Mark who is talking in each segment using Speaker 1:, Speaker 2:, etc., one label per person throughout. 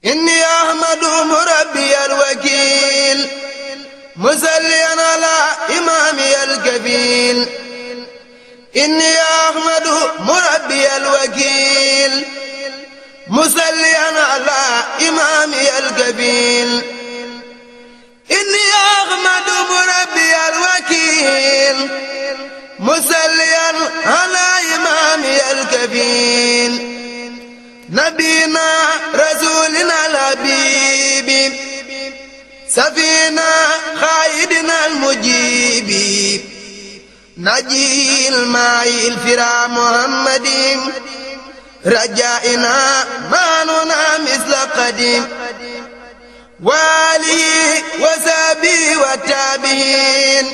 Speaker 1: إني أحمد مربي الوكيل مصليا على إمامي الكفيل. إني أحمد مربي الوكيل مصليا على إمامي الكفيل. إني أحمد مربي الوكيل مصليا على إمامي الكفيل. نبينا رسولنا الحبيب سفينا خائدنا المجيب نجي الماء الفرا محمد رجائنا ماننا مثل قديم والي وسابي والتابعين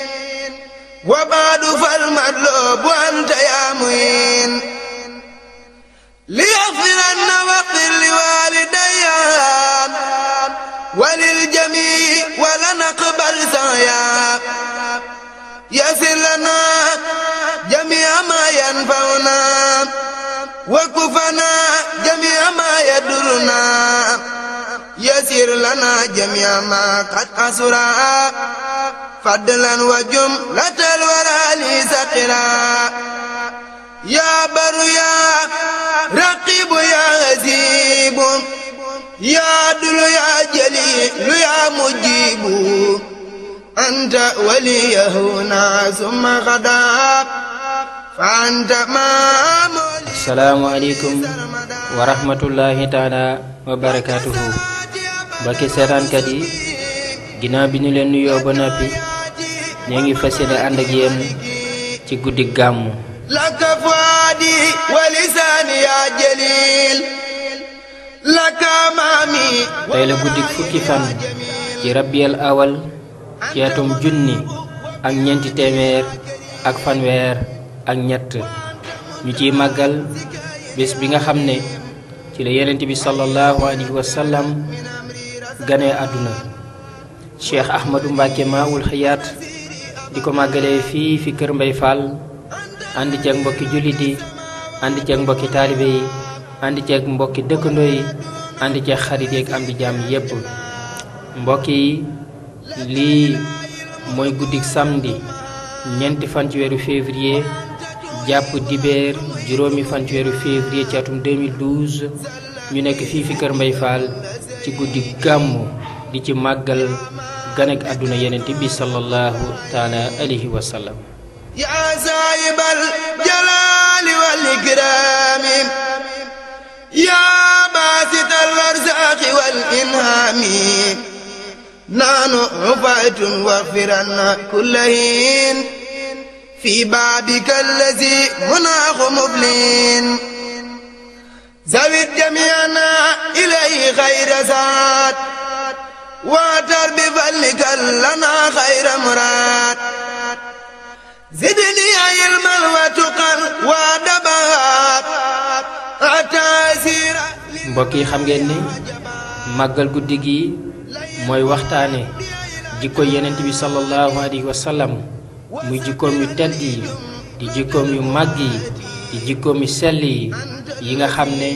Speaker 1: وبعد فالمطلوب أنت يا معين. ليغفرن واغفر لوالدي وللجميع ولنقبل سعيا. يسر لنا جميع ما ينفعنا وكفنا جميع ما يضرنا. يسر لنا جميع ما قد أسرا فضلا وجملة الورى لسقرا. يا بر يا رقيب يا عزيب يا عدل يا جليل يا مجيب أنت وليهنا ثم غدا فأنت مام.
Speaker 2: السلام عليكم ورحمة الله تعالى وبركاته. Mbokki seetaankat yi ginnaaw bi ñu leen nuyoo ba noppi ñoo ngi fas yéene ànd ak yéen ci guddi gàmmu.
Speaker 1: لك فؤادي ولساني يا جليل لك مامي.
Speaker 2: tey la guddi fukki fan ci rabiul awal ci atum junni ak ñeenti téeméer ak fanweer ak ñett ñu ciy màggal bés bi nga xam ne ci la yonent bi sallallahu alayhi wa sallam ganee àdduna. Cheikh Ahmadou Mbacké Maoul Hayaat di ko màggalee fii fi kër Mbay Fall ànd ceeg mbokki jullit yi ànd ceeg mbokki taalibe yi ànd ceeg mbokki dëkkandoo yi ànd ceeg xarit yeeg am di jàmm yépp. mbokk yi lii mooy guddik samedi ñeenti fan ci weeru février jàpp dibeer juróomi fan ci weeru février ci atum 2012 ñu nekk fii fi kër Mbay Fall ci guddi gàmmu di ci màggal ganek àdduna yonent bi sallallahu taala alayhi wa sallam.
Speaker 1: يا سايب الجلال والإكرام يا باسط الأرزاق والإنعام نحن عفاة واغفرنا كل حين في بابك الذي مناخ مبلين. زود جميعنا إليه خير سعاد واتر بفضلك لنا خير مراد. زدني علما وتقى وادبا أتاسير.
Speaker 2: mbokk yi xam ngeen ni màggal guddi gi mooy waxtaane jikko yonent bi sallallahu alayhi wa sallam muy jikkoom yu tedd yi di jikkoom yu màgg yi di jikkoom yu sell yi nga xam ne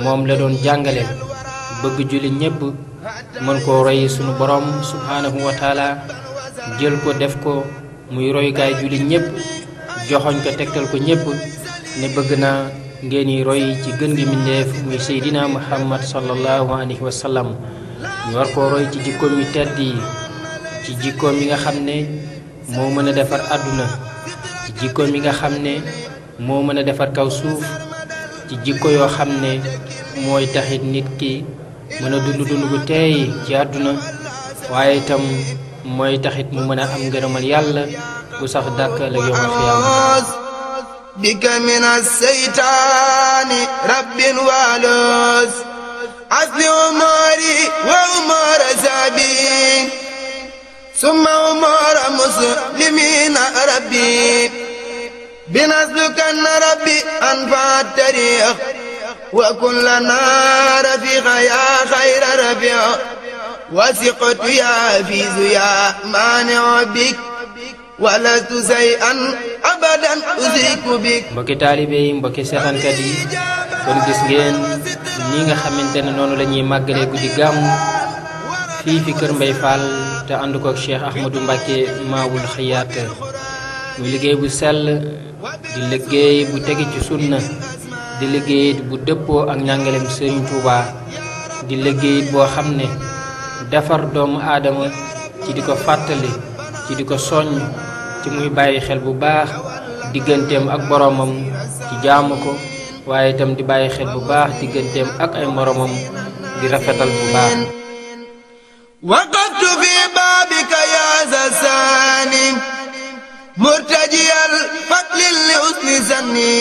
Speaker 2: moom la doon jàngale bëgg julli ñépp mën koo roy sunu borom subhanahu wa taala jël ko def ko muy royukaay julli ñépp joxoñ ko tegtal ko ñépp ne bëgg naa ngeen yi roy ci gën gi mbindéef muy seydina muhammad sallallahu alayhi wa sallam. ñu war koo roy ci jikkoom yu tedd yi ci jikkoom yi nga xam ne moo mën a defar àdduna ci jikkoom yi nga xam ne moo mën a defar kaw suuf ci jikko yoo xam ne mooy taxit nit ki mën a dund dund gu teey ci àdduna waaye itam mooy taxit mu mën a am ngërëmal yàlla bu sax dàkk la yawmal qiyaama.
Speaker 1: بك من الشيطان رب والوز أصل أموري وأمور سابي ثم أمور مسلمين ربي بنسلك ربي أنفع الطريق وكلنا رفيق يا خير رفيق وثقت يا حفيظ يا مانع بك ولست شيئا أبدا أشرك بك.
Speaker 2: mbokki taalibe yi mbokki seetaankat yi kon gis ngeen ni nga xamante ne noonu la ñuy màggalee guddi gàmmu fii fi kër Mbay Fall te ànd koog Cheikh Ahmadou Mbacké Maawul Hayaat muy liggéey bu sell di liggéey bu tege ci sunna di liggéey bu dëppoo ak njàngaleem Serigne Touba di liggéey boo xam ne defar doomu aadama ci di ko fàttali ci di ko soññ ci muy bàyyi xel bu baax digganteem ak boromam ci jaamu ko waaye itam di bàyyi xel bu baax digganteem ak ay moromam di rafetal bu baax.
Speaker 1: waqaftu fi baabika yaa zasaani murtajiyal fadlil li usni zanni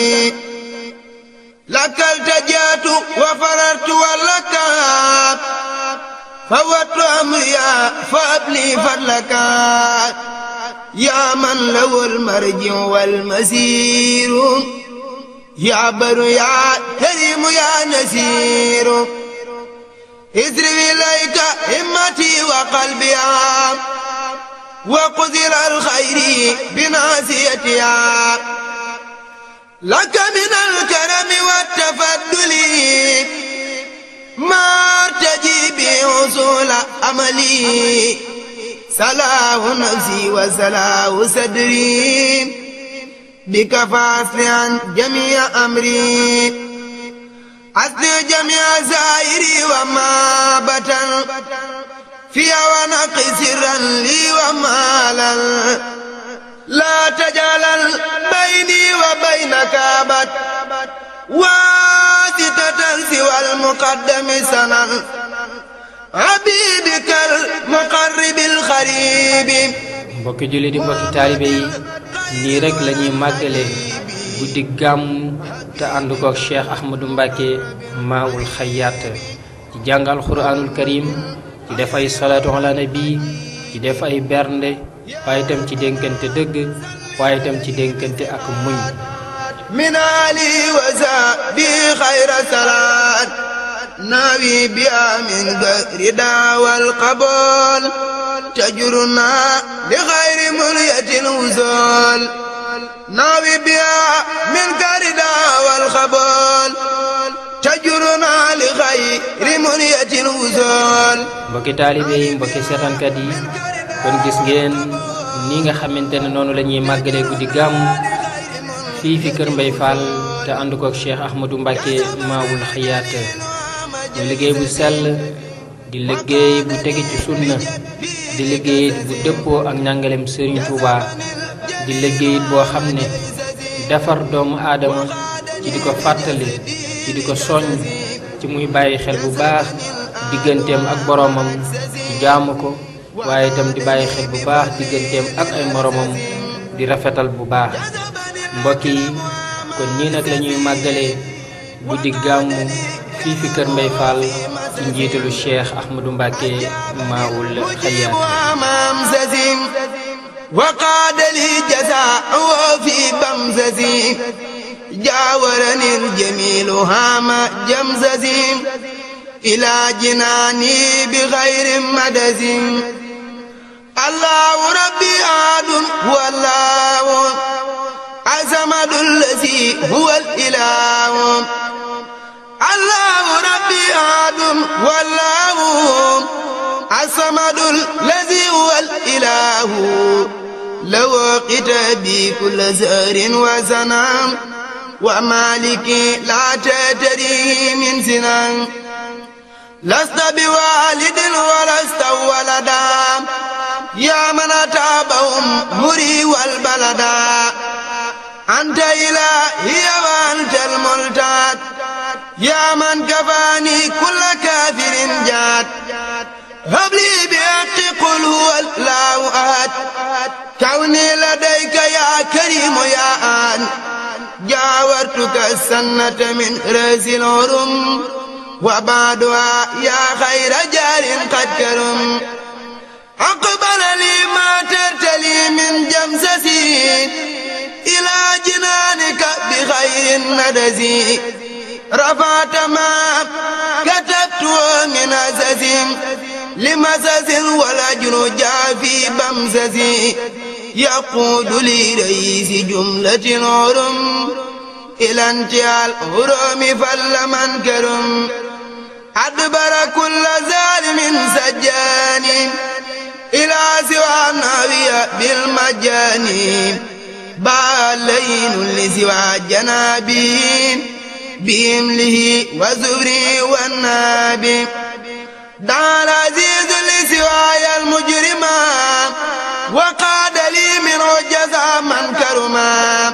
Speaker 1: lakal tajaatu wa farartu wallaka fawattu amriya fa abli fadlaka yaa man lawul marji'u wal masiiru yaa baru yaa kariimu yaa nasiiru isri ilayka himmati wa qalbiya wa qudira alxayri binaasiyatiya laka min alkarami wattafadduli martaji bi usula amali salaahu nafsi wa salaahu sadri bika faasli an jamii amri asli jamii zaahiri wa ma batan fiya wa naqi sirran li wa maalan laa tajalal bayni wa baynaka abad waasitatan siwal muqaddami sanan habibikal muqarribil xaribi.
Speaker 2: mbokki julli di mbokki taalibe yi nii rek la ñuy màggale guddi gàmmu te ànd koog Cheikh Ahmadou Mbacké Maawul Hayaat ci jàng alxuraanul karim ci def ay salaatu ala nabi ci def ay bernde waaye itam ci dénkante dëgg waaye itam ci dénkante ak muñ.
Speaker 1: min ali wa sahbi xayra salaat naawi biha min gayri daawal qabool tajuruna li xayri mulyatil wusool naawi biha min gayri daawal qabool tajuruna li xayri mulyatil wusool.
Speaker 2: mbokki taalibe yi mbokki seetaankat yi kon gis ngeen ni nga xamante ne noonu la ñuy màggalee guddi gàmmu fii fi kër Mbay Fall te ànd koog Cheikh Ahmadou Mbacké Maawul Hayaat muy liggéey bu sell di liggéey bu tege ci sunna di liggéey bu dëppoo ak njàngaleem Serigne Touba di liggéey boo xam ne defar doomu aadama ci di ko fàttali ci di ko soññ ci muy bàyyi xel bu baax digganteem ak boromam ci jaamu ko waaye itam di bàyyi xel bu baax digganteem ak ay moromam di rafetal bu baax. mbokk yi kon nii nag la ñuy màggalee guddi gàmmu fii fi kër Mbay Fall ci njiitalu Cheikh Ahmadou Mbacké Maawul Hayaat.
Speaker 1: wa qaada li jazaa fi bamzati jaawarani aljamiilu haama jamzati ilaa jinaani bi xayri madasi allahu rabbi aadun wallaahu asamadu allazi huwa al-ilaahu allahu rabbi aadun wallaahu asamadu allazi huwa al-ilaahu lahu kitaabi kulla zahrin wa sanam wa maliki laa tatari min sinan lasta bi walidin wa lasta walada yaa man ataabahum muri wal balada anta ilaahi wa anta al-multaat yaa man kafaani kulla kaafirin jaat habli bi haqqi qul huwa allaahu ahad kawni ladayka yaa kariimu yaa aan jaawartuka sannata min raasil hurum wa ba'duhaa yaa xayra jaarin qad karum aqbala lii maa tartali min jamsasi ilaa jinaanika bi xayrin nadasi rafa'ta maa katabtu min asasin limasasin wal ajru jaa fi bamsasi يقود لرئيس جملة عرم إلى انتهاء الهرم فل من كرم أدبر كل ظالم سجان إلى سوى النبي بالمجان باللين لسوى جنابين بإمله وزهري والنبي دعا العزيز لسواي المجرما وقاد لي منه جزاء من كرما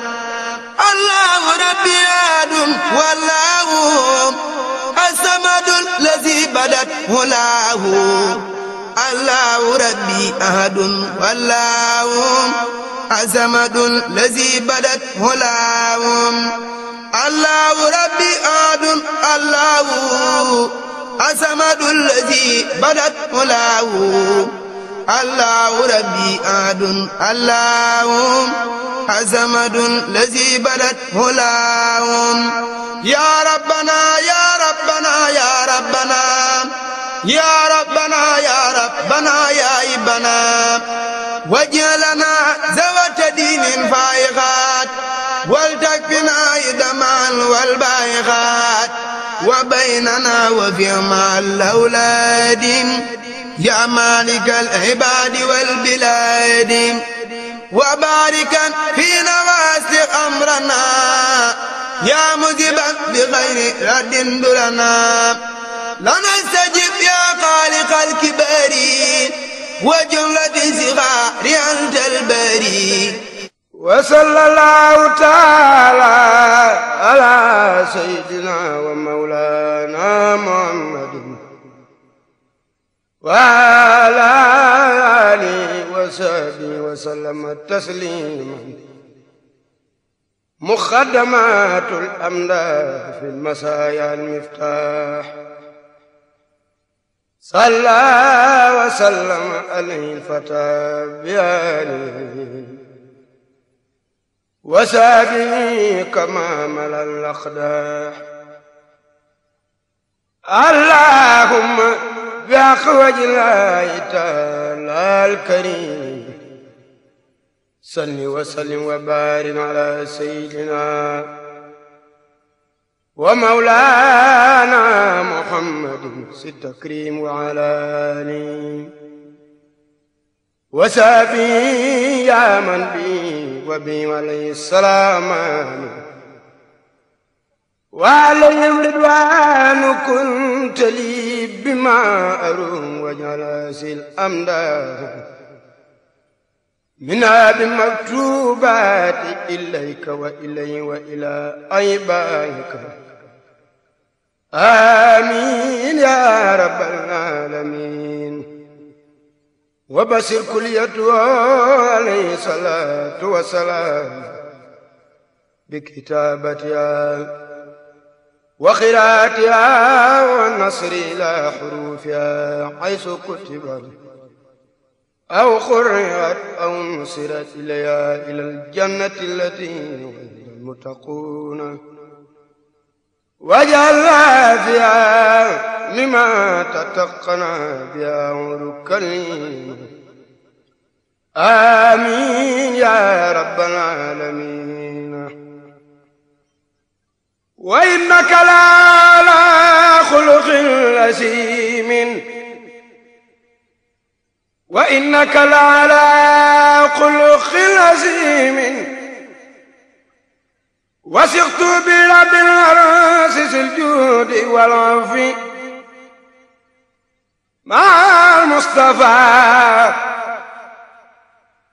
Speaker 1: الله ربي عاد والله الصمد الذي بدت هلاه الله ربي أحد والله الصمد الذي بدت هلاه الله ربي أحد الله الصمد الذي بدت هلاه الله ربي أحد الله الصمد الذي بدت هلاه يا ربنا يا ربنا يا ربنا يا ربنا يا ربنا يا ابنا وجعلنا ذوات دين فائقات ولتكفنا إدما والبائقات وبيننا وفيما الأولاد يا مالك العباد والبلاد وباركا في نواسق أمرنا يا مذبا بغير رد درنا لنستجب يا خالق الكبار وجملة صغار أنت البري وصلى الله تعالى على سيدنا ومولانا محمد وعلى آله وصحبه وسلم تسليما مقدمات الأمداح في المسايا المفتاح صلى وسلم عليه الفتى بآله وصحبه كما ملا الأقداح اللهم بأخوج الله تعالى الكريم صل وسلم وبارك على سيدنا ومولانا محمد التكريم وعلى آله وصحبه يا من بي وبي عليه السلام وعليهم رضوان كنت لي بما أروم وجعل الأمداد منها بمكتوبات إليك وإلي وإلى عبادك آمين يا رب العالمين وبشر كليته عليه الصلاة والسلام بكتابتها وقراءتها والنصر إلى حروفها حيث كتبت أو قرئت أو نصرت إليها إلى الجنة التي وعد المتقون واجعلنا فيها لما تتقنا بها عمرك آمين يا رب العالمين وإنك لعلى خلق عظيم وإنك لعلى خلق عظيم وثقت برب العرش الجود والعفو مع المصطفى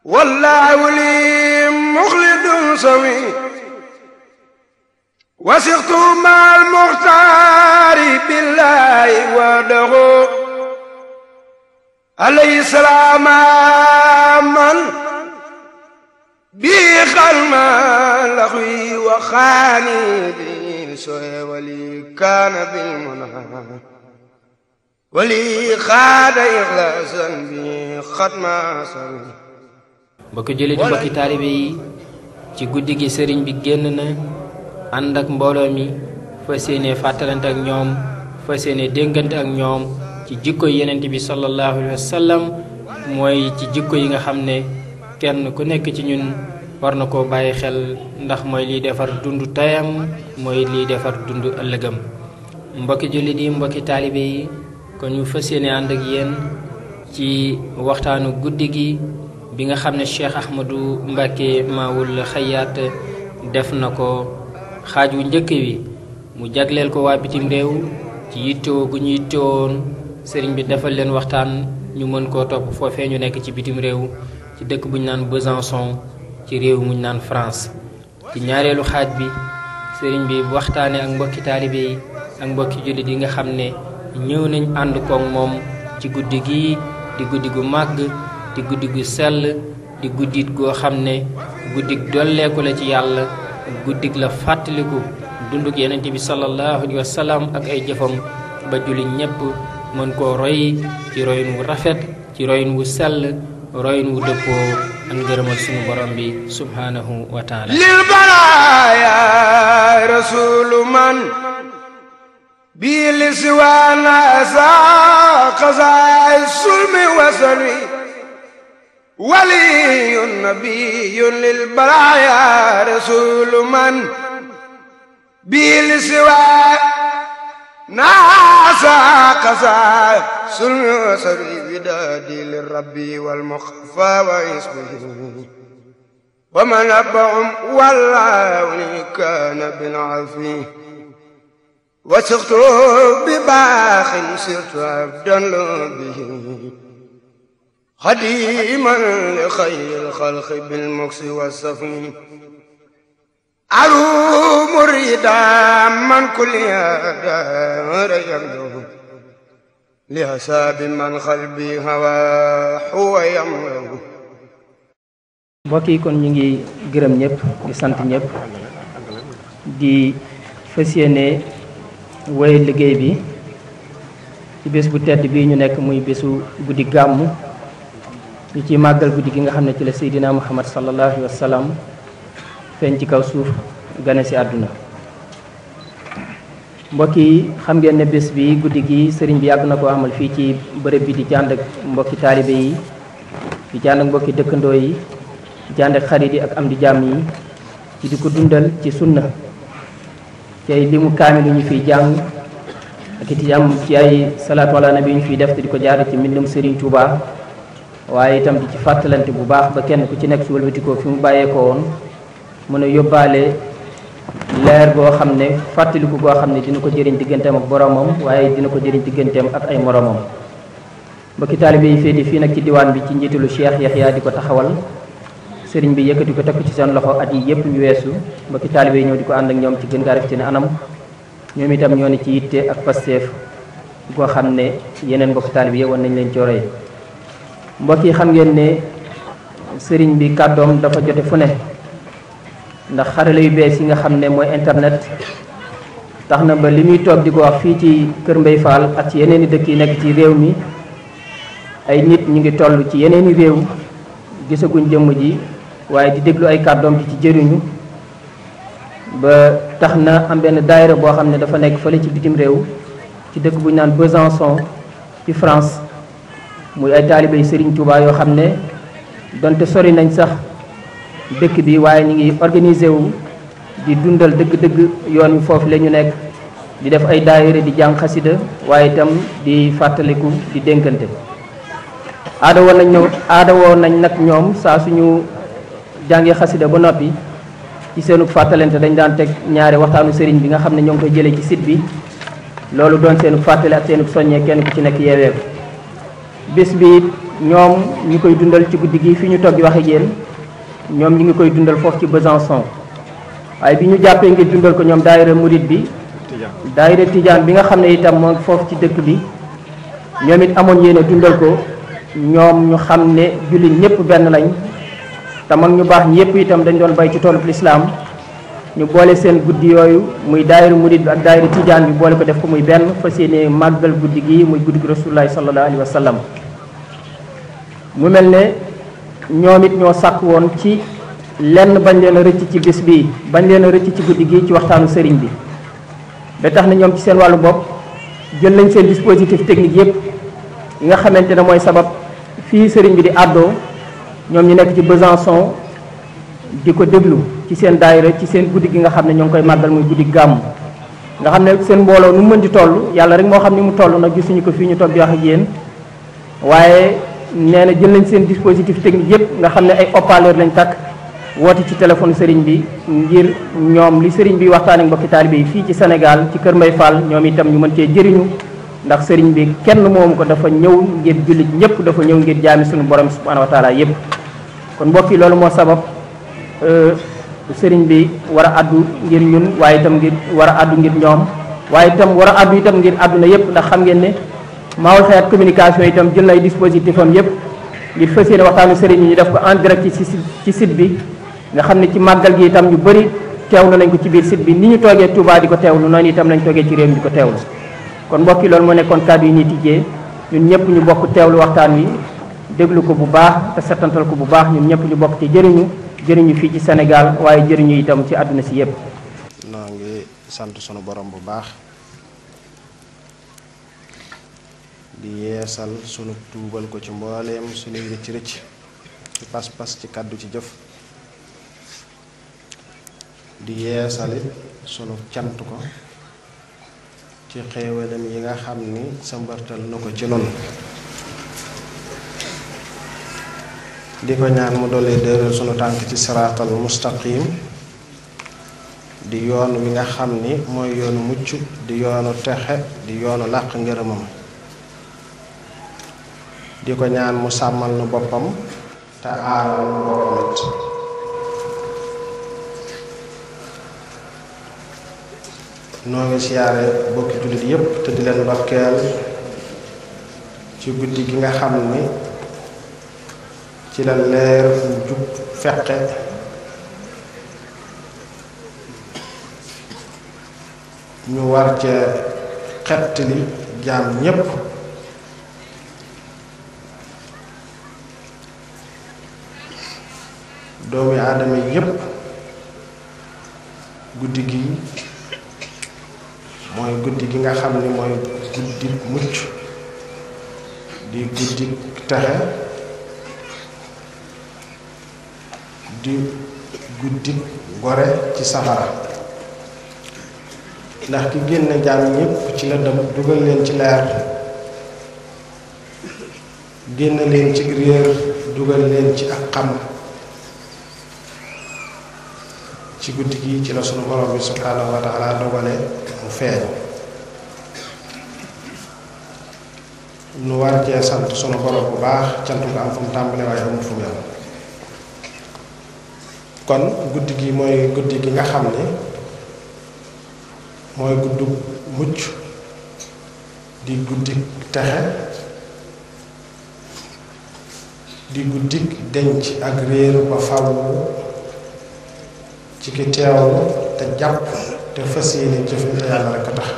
Speaker 1: والله لي مخلد سوي وثقت مع المختار بالله وحده عليه السلام من بخلم لخوي وخاني بسوء ولي كان بالمنى ولي خاد إخلاصا بختم سوي
Speaker 2: mbokki jullit mbokki taalibe yi ci guddi gi sëriñ bi génn na ànd ak mbooloo mi fas yéene fàttalante ak ñoom fas yéene dénkante ak ñoom ci jikko yenent bi sallallahu alayhi wa sallam mooy ci jikko yi nga xam ne kenn ku nekk ci ñun war na koo bàyyi xel ndax mooy liy defar dund tayam mooy liy defar dund ëllëgam. mbokki jullit yi, mbokki taalibe yi, kon ñu fas yéene ànd ak yéen ci waxtaanu guddi gi bi nga xam ne Cheikh Ahmadou Mbacké Maawul Xayaat def na ko xaaj wu njëkk wi mu jagleel ko waa bitim réew ci yittewoo gu ñu yittewoon sëriñ bi defal leen waxtaan ñu mën koo topp foofee ñu nekk ci bitim réew ci dëkk bu ñu naan Besançon ci réew mu ñu naan France. ci ñaareelu xaaj bi sëriñ bi waxtaane ak mbokki taalibe yi ak mbokki jullit yi nga xam ne ñëw nañ ànd koog moom ci guddi gi di guddi gu màgg di guddi gu sell di guddit goo xam ne guddig dolleeku la ci yàlla guddig la fàttaliku dunduk yenent bi sallallahu alayhi wa sallam ak ay jëfam ba jullit ñépp mën koo roy ci royin wu rafet ci royin wu sell royin wu dëppoo ak ngërëmal sunu borom bi subhanahu wa taala.
Speaker 1: lil baraaya rasulu man bi liswaana sa xasaay sulmi wasari waliyun nabiyun lil baraaya rasulu man bi liswaana sa xasaay sulmi wasari widaadi lirabbi wal muxafa wa isbihi wa man abahum wallaahu kaana bil afi وثقت بباخ سرت عبدا به خديما لخير الخلق بالمكس والسفين أروم الردى من كل يدار يمده لحساب من قلبي هواه ويمره.
Speaker 2: mbokk yi kon ñu ngi gërëm ñëpp di sant ñëpp di fas yéene woy liggéey bi ci bés bu tedd bii ñu nekk muy bésu guddi gàmmu ñu ci màggal guddi gi nga xam ne ci la Seydina Muhammad sallallahu alayhi wa sallam feeñ ci kaw suuf gane ci àdduna. mbokk yi xam ngeen ne bés bi guddi gi sëriñ bi yàgg na ko amal fii ci bërëb bi di jànd ak mbokki taalibe yi di jànd ak mbokki dëkkandoo yi di jànd ak xarit yi ak am di jàmm yi ci di ko dundal ci sunna tey li mu kaamil yu ñu fiy jàng ak it am ci ay salaatu ala nabi yu ñu fiy def te di ko jaare ci mbindum Serigne Touba waaye itam di ci fàttalante bu baax ba kenn ku ci nekk su wëlbatikoo fi mu bàyyeekoo woon mën a yóbbaale leer goo xam ne fàttaliku goo xam ne dina ko jëriñ digganteem ak boromam waaye dina ko jëriñ digganteem ak ay moromam. mbokki taalibe yi féete fii nag ci diwaan bi ci njiitalu Cheikh Yaxya di ko taxawal sëriñ bi yëkkati ko teg ko ci seen loxo at yi yëpp ñu weesu mbokki taalibe yi ñëw di ko ànd ak ñoom ci gën gaa rafet ne anam ñoom itam ñoo ne ci yitte ak pasteef goo xam ne yeneen mbokki taalibe yi woon nañ leen cooree. mbokk yi xam ngeen ne sëriñ bi kàddoom dafa jote fu ne ndax xarala yu bees yi nga xam ne mooy internet tax na ba li muy toog di ko wax fii ci Kër Mbay Fall ak ci yeneen i dëkk yi nekk ci réew mi ay nit ñu ngi toll ci yeneen i réew gisaguñ jëmm ji waaye di déglu ay kàddoom di ci jëriñu ba tax na am benn daayira boo xam ne dafa nekk fële ci bitim réew ci dëkk bu ñu naan Besançon ci France muy ay taalibey Serigne Touba yoo xam ne donte sori nañ sax dëkk bi waaye ñu ngi organisé wu di dundal dëgg-dëgg yoon wi foofu la ñu nekk di def ay daayira di jàng xasida waaye itam di fàttaliku di dénkante. aada woon nañ nag ñoom saa suñu jàngee xasida ba noppi ci seenu fàttalante dañ daan teg ñaari waxtaanu sëriñ bi nga xam ne ñoo ngi koy jëlee ci site bi loolu doon seenu fàttali ak seenu soññee kenn ku ci nekk yeewee ko. bés bi ñoom ñu koy dundal ci guddi gi fi ñu toog di wax ak yéen ñoom ñu ngi koy dundal foofu ci Besançon waaye bi ñu jàppee ngir dundal ko ñoom daayira murid bi daayira tijaan bi nga xam ne itam moo foofu ci dëkk bi ñoom it amoon yéene dundal ko. ñoom ñu xam ne jullit ñëpp benn lañ te mag ñu baax ñi yëpp itam dañ doon bay ci toolub lislaam ñu boole seen guddi yooyu muy daayira murid bi ak daayira tijaan bi boole ko def ko muy benn fas yéene màggal guddi gi muy guddi gi rasulullahi sallallahu alayhi wa sallam. mu mel ne ñoom it ñoo sàkk woon ci lenn bañ leen a rëcc ci bis bii bañ leen a rëcc ci guddi gi ci waxtaanu sëriñ bi ba tax na ñoom ci seen wàllu bopp jël nañ seen dispositif technique yëpp yi nga xamante ne mooy sabab fii sëriñ bi di àddoo
Speaker 3: ñoom ñu nekk ci Besançon di ko déglu ci seen daayira ci seen guddi gi nga xam ne ñoo ngi koy màggal muy guddi gàmmu nga xam ne seen mbooloo nu mu mën di toll yàlla rek moo xam ni mu toll nag gisuñu ko fii ñu toog di wax ak yéen waaye nee na jël nañ seen dispositif technique yëpp nga xam ne ay haut-parleur lañ takk woote ci téléphone sëriñ bi ngir ñoom li sëriñ bi waxtaan ak mbokki taalibe yi fii ci Sénégal ci Kër Mbay Fall ñoom itam ñu mën cee jëriñu ndax sëriñ bi kenn moomu ko dafa ñëw ngir jullit ñëpp dafa ñëw ngir jaami suñu borom subhanahu wa taala yëpp kon mbokk yi loolu moo sabab sëriñ bi war a addu ngir ñun waaye itam ngir war a addu ngir ñoom waaye itam war a addu itam ngir àdduna yëpp ndax xam ngeen ne Maoul Hayaat communication itam jël na ay dispositif am yëpp ngir fas yéene waxtaanu sëriñ yi ñu def ko en direct ci site bi nga xam ne ci màggal gi itam ñu bëri teewlu nañ ko ci biir site bi ni ñu toogee Touba di ko teewlu noonu itam lañ toogee ci réew mi di ko teewlu kon mbokk yi loolu moo nekkoon kàddu yi ñuy tijjee ñun ñëpp ñu bokk teewlu waxtaan wi déglu ko bu baax te settantal ko bu baax ñun ñëpp ñu bokk ci jëriñu fii ci Sénégal waaye jëriñu itam ci àdduna si yëpp.
Speaker 4: noo ngi sant sunu borom bu baax di yeesal sunu tuubal ko ci mbooleem sunuy rëcc rëcc ci pas-pas ci kàddu ci jëf di yeesalit sunu cant ko ci xéewalam yi nga xam ni sambartal na ko ci noonu di ko ñaan mu dolli dëral sunu tànk ci siraatal mustaqim di yoon wi nga xam ni mooy yoonu mucc di yoonu texe di yoonu làq ngërëmam di ko ñaan mu sàmmal nu boppam te aaral nu boppam it noo ngi siyaare bokki jullit yépp te di leen ndokkeel ci guddi gi nga xam ni ci la leer jub feqe ñu war ca xettali jaam ñépp doomi aadama yépp guddi gi mooy guddi gi nga xam ni mooy guddi mucc di guddi texe di guddi gore ci safara ndax ki génn jaam ñépp ci lëndëm dugal leen ci leer génn leen ci réer dugal leen ci ak xam ci guddi gi ci la sunu borom bi subhaanahu wa taala dogale mu feeñ nu war cee sant sunu borom bu baax cant nga am fu mu tàmbale waaye amul fu mu yam kon guddi gi mooy guddi gi nga xam ne mooy guddi mucc di guddi texe di guddi denc ak réer ba faw ci ki teewlu te jàpp te fas yéene jëfe te yàlla rekk a tax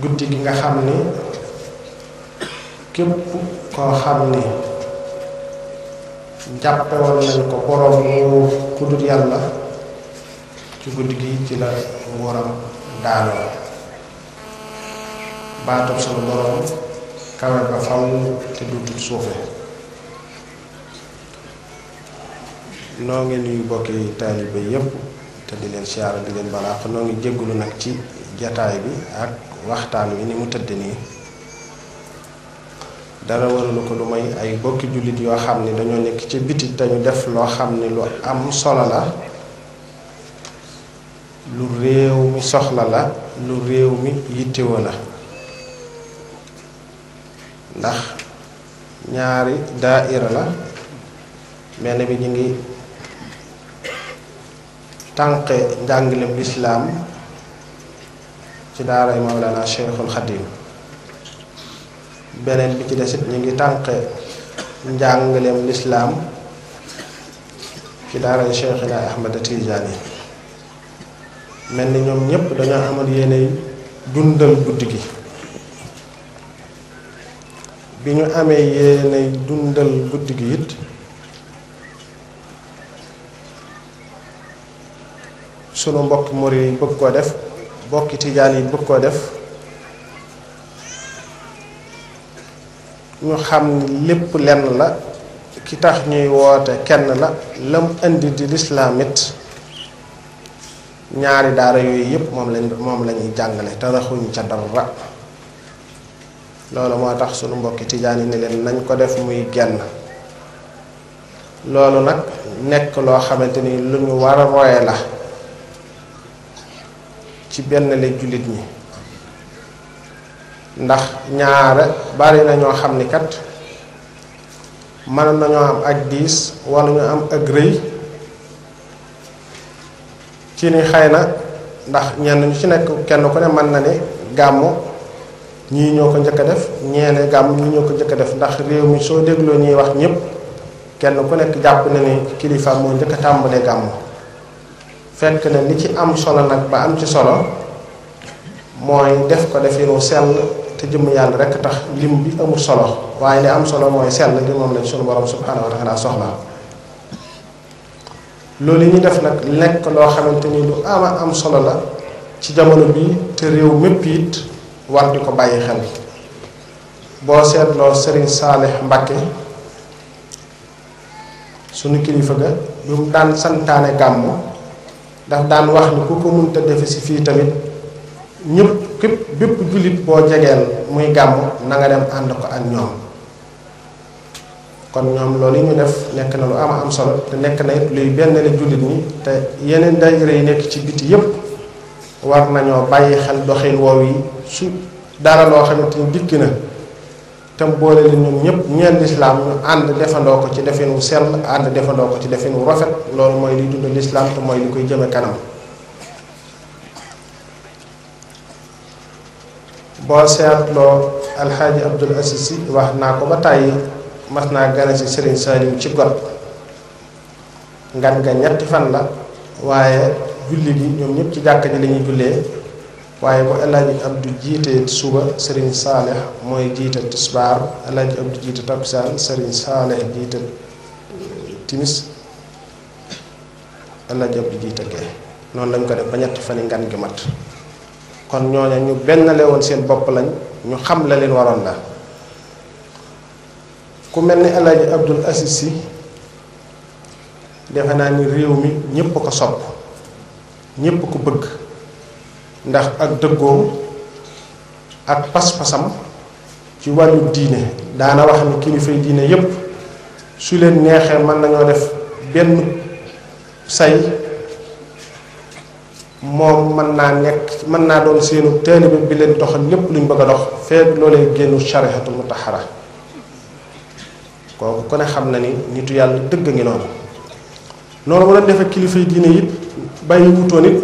Speaker 4: guddi gi nga xam ni képp koo xam ni jàppe woon nañ ko borom mu ku dul yàlla ci guddi gi ci la nguuram daanoo baatub sunu borom kawe ba faw te duutul suufe noo ngi nuyu bokki taalibe yépp te di leen siyaara di leen balaax noo ngi jéggulu nag ci jataay bi ak waxtaan wi ni mu tëdd nii dara waralu ko lu may ay bokki jullit yoo xam ni dañoo nekk ci biti dañu def loo xam ni lu am solo la lu réew mi soxla la lu réew mi yittewoo la ndax ñaari daaira la benn bi ñu ngi tànqe njàngalem lislaam ci daaray Mawlana Cheikhul Khadim beneen bi ci desit ñu ngi tànqe njàngaleem lislaam ci daaray Cheikhina Ahmad Tijaani mel ni ñoom ñépp dañoo amal yéene dundal guddi gi bi ñu amee yéene dundal guddi gi it sunu mbokki murid yi bëgg koo def mbokki tijaan yi bëgg koo def ñu xam ni lépp lenn la ki tax ñuy woote kenn la lam indi di lislaam it ñaari daara yooyu yépp moom lañuy jàngale te raxuñ ca dara. loolu moo tax sunu mbokki tijaan yi ne leen nañ ko def muy genn. loolu nag nekk loo xamante ni lu ñu war a roye la ci benn la jullit ñi, ndax ñaare bari na ñoo xam ni kat mën nañoo am ak diis wala ñu am ak rëy ci ni xëy na ndax ñenn ñu ci nekk kenn ku ne mën na ne gàmmu ñii ñoo ko njëkk a def ñeene gàmmu ñii ñoo ko njëkk a def, ndax réew mi soo dégloo ñuy wax ñëpp kenn ku nekk jàpp na ni kilifa moo njëkk a tàmbalee gàmmu. fekk na li ci am solo nag ba am ci solo mooy def ko definu sell te jëm yàlla rekk tax lim bi amul solo, waaye li am solo mooy sell gi moom lañ sunu borom subhanahu wa taala soxla. loolu yi ñu def nag nekk loo xamante ni lu ama am solo la ci jamono bi te réew mépp it war di ko bàyyi xel. boo seetloo Serigne Saalih Mbacké sunu kilifa ga bi mu daan santaane gàmmu daf daan wax ni ku ko mënta defe si fii tamit ñëpp képp bépp jullit boo jegeel muy gàmmu na nga dem ànd ko ak ñoom. kon ñoom loolu yi ñu def nekk na lu am solo te nekk na it luy benn la jullit ñi, te yeneen daayira yi nekk ci biti yépp war nañoo bàyyi xel doxin woow yi su dara loo xamante ni dikk na te boole leen ñoom ñëpp ñeel lislaam ñu ànd defandoo ko ci defin wu sell, ànd defandoo ko ci defin wu rafet. loolu mooy liy dund lislaam te mooy li koy jëme kanam. boo seetloo alxaaji Abdul Aziz Si wax naa ko ba tàyyi mas naa gane si Serigne Saliou ci got ngan nga ñetti fan la, waaye julli gi ñoom ñëpp ci jàkka ji lañuy jullee, waaye bu alaaji Abdu jiite suba Serigne Saalih mooy jiite tisbaar, alaaji Abdu jiite takkusaan, Serigne Saalih jiite timis, alaaji Abdu jiite gee. noonu lañ ko def ba ñetti fan yi ngan gi mat. kon ñooñu ñu benn woon seen bopp lañ, ñu xam la leen waroon la. ku mel ni alaaji Abdul Aziz Si defe naa ni réew mi ñépp ko sopp, ñépp ko bëgg, ndax ak dëggoom ak pas-pasam ci wàllu diine. daana wax ni kilifay diine yépp su leen neexee mën nañoo def benn say, moom mën naa doon seenu taalibe bi leen doxal lépp luñ bëgg a dox feek loolee génnu sharihatul mutahhara. kooku ku ne xam na ni nitu yàlla dëgg ngi noonu. noonu mu doon defee kilifay diine it bàyyi wutoon it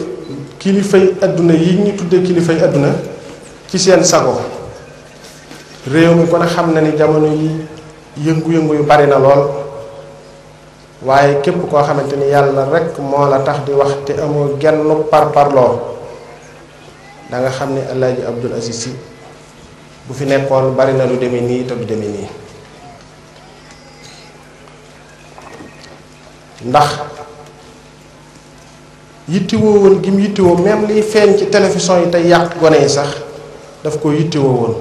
Speaker 4: kilifay adduna yi ñu tuddee kilifay adduna ci seen sago. réew mi ku ne xam na ni jamono yi yëngu-yëngu yu bari na lool, waaye képp koo xamante ni yàlla rekk moo la tax di wax te amoo genn parparloo da nga xam ni alaaji Abdul Aziz Si bu fi nekkoon bari na lu demee nii te du demee nii. ndax yittewoo woon gi mu yittewoo même liy feeñ ci télévision yi tey yàq gone yi sax daf ko yittewoo woon.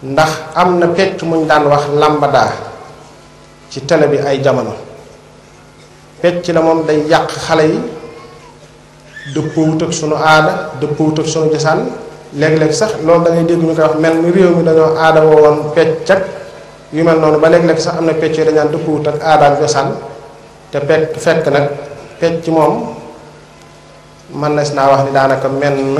Speaker 4: ndax am na pecc muñ daan wax lambada ci télé bi ay jamono. pecc la moom day yàq xale yi, dëppoowut ak sunu aada, dëppoowut ak sunu josaan. léeg-léeg sax loolu da ngay dégg ñu koy wax mel ni réew mi dañoo aada woon pecc ak yu mel noonu, ba léeg-léeg sax am na pecc yooyu dañaan dëppoowut ak aada ak josaan. te fekk nag pecc moom mën na si naa wax ni daanaka menn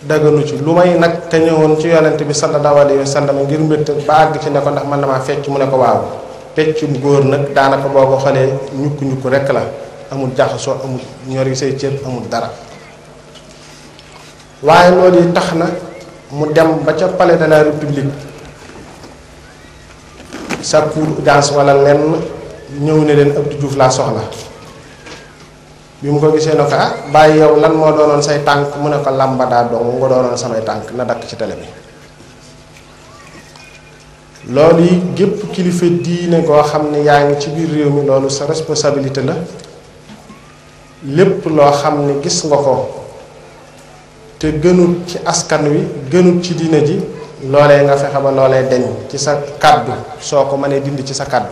Speaker 4: daganu ci lu may nag te ñëwoon ci yonent bi sallallahu alayhi wa sallam ngir mbégte ba àgg ci ne ko ndax man damaa fecc mu ne ko waaw. peccum góor nag daanaka boo ko xoolee ñukk-ñukk rekk la, amul jaxasoo, amul ñori say cër, amul dara. waaye loolu yi tax na mu dem ba ca palais de la république sàkku audience wala lenn, ñëw ne leen Abdou Diouf laa soxla. bi mu ko gisee ne ko bàyyi yow lan moo doonoon say tànk mu ne ko làmbadaa dong nga doonoon samay tànk na dakk ci télé bi. loolu yi gépp kilifa diine koo xam ne yaa ngi ci biir réew mi loolu sa responsabilité la. lépp loo xam ne gis nga ko te gënul ci askan wi, gënul ci diine ji, loolee nga fexe ba loolee deñ ci sa kàddu soo ko mënee dindi ci sa kàddu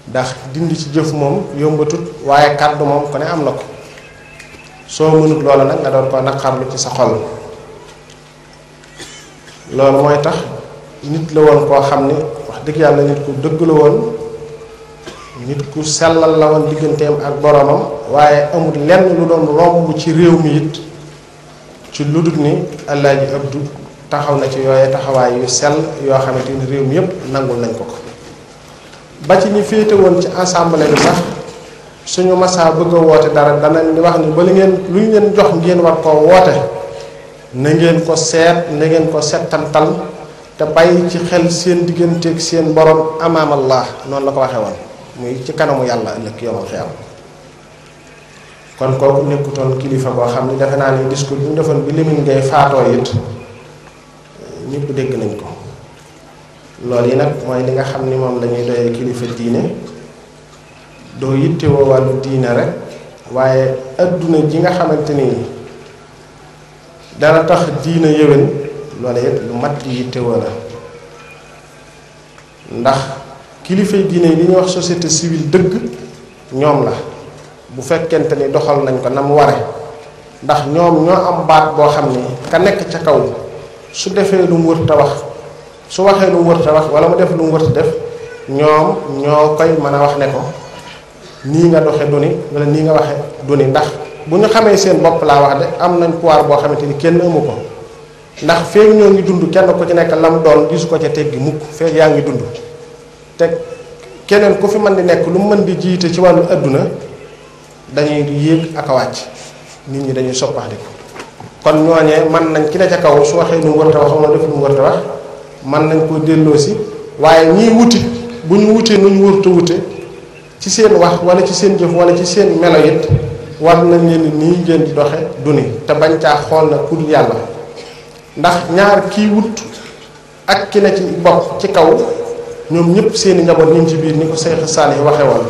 Speaker 4: ndax dindi ci jëf moom yombatut waaye kàddu moom ko ne am na ko soo mënut loola nag nga doon ko naqarlu ci sa xol loolu mooy tax nit la woon koo xam ni wax dëgg yàlla nit ku dëgg la woon nit ku sellal la woon digganteem ak boromam waaye amul lenn lu doon romb ci réew mi it ci lu dul ni Alaaji Abdu taxaw na ci yooye taxawaay yu sell yoo xamante ni réew mi yépp nangul nañ ko ko ba ci ñi féete woon ci assemblée bi sax suñu masaa bëgg a woote dara danañ di wax ni ba li ngeen lu ñu leen jox ngeen war koo woote na ngeen ko seet na ngeen ko settantal te bàyyi ci xel seen digganteeg seen borom amaamallah noonu la ko waxee woon muy ci kanamu yàlla ëllëg yowmal xiyaam kon kooku nekkutoon kilifa boo xam ne defe naa ni discours bi ñu defoon bi Lamine Gueye faatoo it ñëpp dégg nañ ko loolu yi nag mooy li nga xam ni moom lañuy doyee kilifa diine doo yittewoo wàllu diine rek waaye adduna ji nga xamante ni dana tax diine yéwén loolu it lu mat di yittewoo la ndax kilifay diine yi li ñuy wax société civile dëgg ñoom la bu fekkente ni doxal nañ ko na mu ware ndax ñoom ñoo am baat boo xam ni ka nekk ca kaw su defee lu mu wërta wax su waxee lu mu wërta wax wala mu def lu mu wërta def ñoom ñoo koy mën a wax ne ko nii nga doxe du ni wala nii nga waxe du ni ndax bu ñu xamee seen bopp laa wax de am nañ pouvoir boo xamante ni kenn amu ko ndax feeg ñoo ngi dund kenn ku ci nekk lam doon gisu ko ca teggi mukk feeg yaa ngi dund te keneen ku fi mën di nekk lu mu mën di jiite ci wàllu adduna dañuy yéeg ak a wàcc nit ñi dañuy soppaxdiku kon ñooñee mën nañ ki ne ca kaw su waxee lu mu warta wax wala def lu mu warta wax mën nañ koo delloosi waaye ñiy wuti bu ñu wutee nu ñu warta wute ci seen wax wala ci seen jëf wala ci seen melo it war nañ leen nii ngeen di doxe du ni te bañ caa xool na ku dul yàlla ndax ñaar kii wut ak ki ne ci bopp ci kaw ñoom ñëpp seeni njaboot ñu ngi ci biir ni ko Seex Saalih waxe woon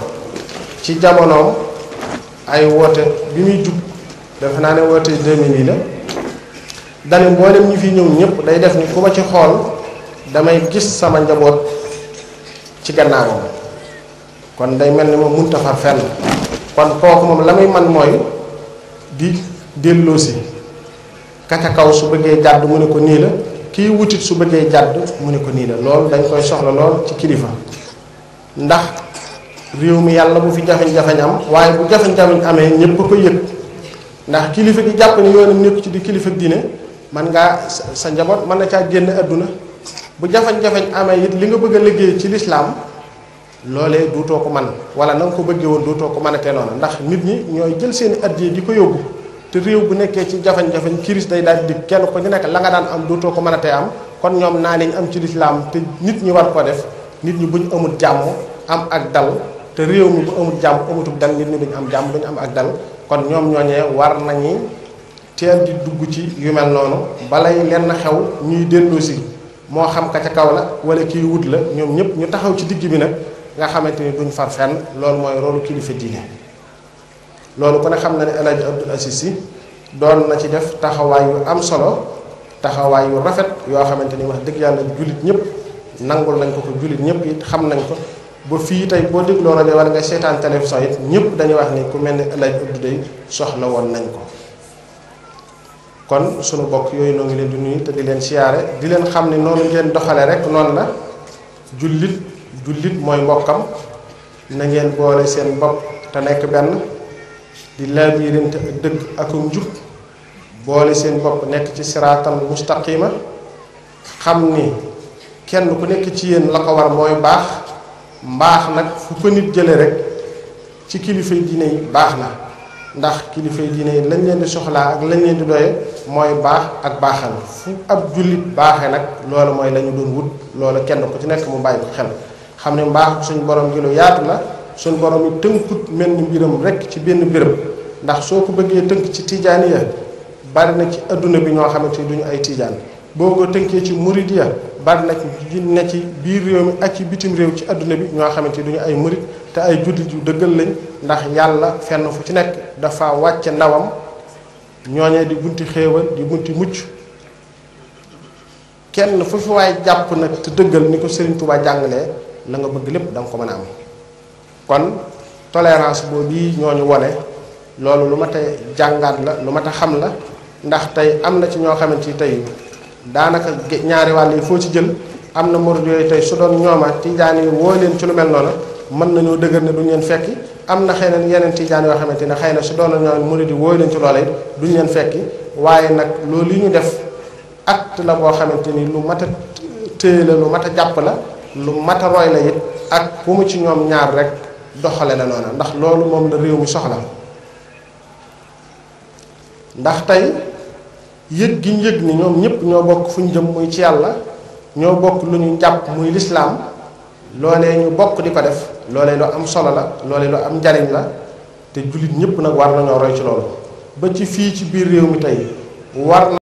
Speaker 4: ci jamonoom ay woote bi muy jub defe naa ne woote 2000 yi la dane mboolem ñi fi ñëw ñëpp day def ni ku ma ci xool damay gis sama njaboot ci gannaawam kon day mel ni moom munta far fenn kon kooku moom la muy man mooy di delloosi ka ca kaw su bëggee jàdd mu ne ko nii la kii wutit su bëggee jàdd mu ne ko nii la loolu dañ koy soxla lool ci kilifa ndax réew mi yàlla bu fi jafeñ-jafeñ am waaye bu jafeñ-jafeñ amee ñëpp ko yëg ndax kilifa gi jàpp ni yoonam nekk ci di kilifa diine man ngaa sa njaboot mën na caa génn adduna bu jafeñ-jafeñ amee it li nga bëgg a liggéey ci lislaam loolee duutoo ko man wala na nga ko bëggee woon duutoo ko mën a te noona ndax nit ñi ñooy jël seeni addiya di ko yóbbu te réew bu nekkee ci jafeñ-jafeñ kiris day daal di kenn ko ñu nekk la nga daan am duutoo ko mën a te am kon ñoom naa liñ am ci lislaam te nit ñi war ko def nit ñi buñ amul jàmm am ak dal te réew mi bu amul jàmm amatul dal nit ñi duñ am jàmm duñ am ak dal kon ñoom ñooñee war nañu teel di dugg ci yu mel noonu balay lenn xew ñuy delloosi moo xam ka ca kaw la wala kii wut la ñoom ñëpp ñu taxaw ci digg bi nag nga xamante ni duñ far fenn loolu mooy rolu kilifa diine loolu ku ne xam na ne El Hadj Abdoul Aziz Sy doon na ci def taxawaay yu am solo taxawaay yu rafet yoo xamante ni wax dëgg yàlla jullit ñëpp nangul nañ ko jullit ñëpp it xam nañ ko ba fii tey boo dégloo rajo wala nga seetaan télévision it ñëpp dañuy wax ni ku mel ni El Hadj Abdou day soxla woon nañ ko kon sunu bokk yooyu noo ngi leen di nuyu te di leen siyaare di leen xam ne noonu ngeen doxale rek noonu la jullit mooy mbokkam na ngeen boole seen bopp te nekk benn di laabirante ak dëgg ak njub boole seen bopp nekk ci siraatal mustaqima xam ni kenn ku nekk ci yéen la ko war mooy baax mbaax nag fu ko nit jële rek ci kilifay diine yi baax na ndax kilifay diine yi lañ leen di soxlaa ak lañ leen di doye mooy baax ak baaxal fu ab jullit baaxee nag loolu mooy la ñu doon wut loolu kenn ku ci nekk mu bàyyi ko xel xam ne mbaax suñ borom gi lu yaatu la suñ borom yi tënkut mel ni mbiram rek ci benn béréb ndax soo ko bëggee tënk ci tijaaniya bari na ci adduna bi ñoo xamante ni duñu ay tijaan boo ko tënkee ci muridiya bari na ci biir réew mi ak ci bitim réew ci adduna bi ñoo xamante ni duñu ay murid te ay jullit yu dëggal lañ ndax yàlla fenn fu ci nekk dafa wàcce ndawam ñooñee di bunti xéewal di bunti mucc kenn fu fi waay jàpp nag te dëggal ni ko Serigne Touba jàngalee la nga bëgg lépp da nga ko mën a am kon tolérance boobu ñooñu wone loolu lu mat a jàngaat la lu mat a xam la ndax tey am na ci ñoo xamante ni tey daanaka ñaari wàll yi foo ci jël am na murid yooyu tey su doon ñooma tijaan yi woo leen ci lu mel noonu mën nañoo dëgër ne duñ leen fekki am na xëy na yeneen tijaan yoo xamante ne xëy na su doon ñoom murid yi woo leen ci loola it duñ leen fekki waaye nag loolu li ñu def acte la boo xamante ni lu mat a téye la lu mat a jàpp la lu mat a roy la it ak ku mu ci ñoom ñaar rek doxale la noonu ndax loolu moom la réew mi soxla ndax tey yëg gi ñu yëg ni ñoom ñëpp ñoo bokk fu ñu jëm muy ci yàlla ñoo bokk lu ñu jàpp muy lislaam loolee ñu bokk di ko def loolee lu am solo la loolee lu am njariñ la te jullit ñëpp nag war nañoo roy ci loolu ba ci fii ci biir réew mi tey war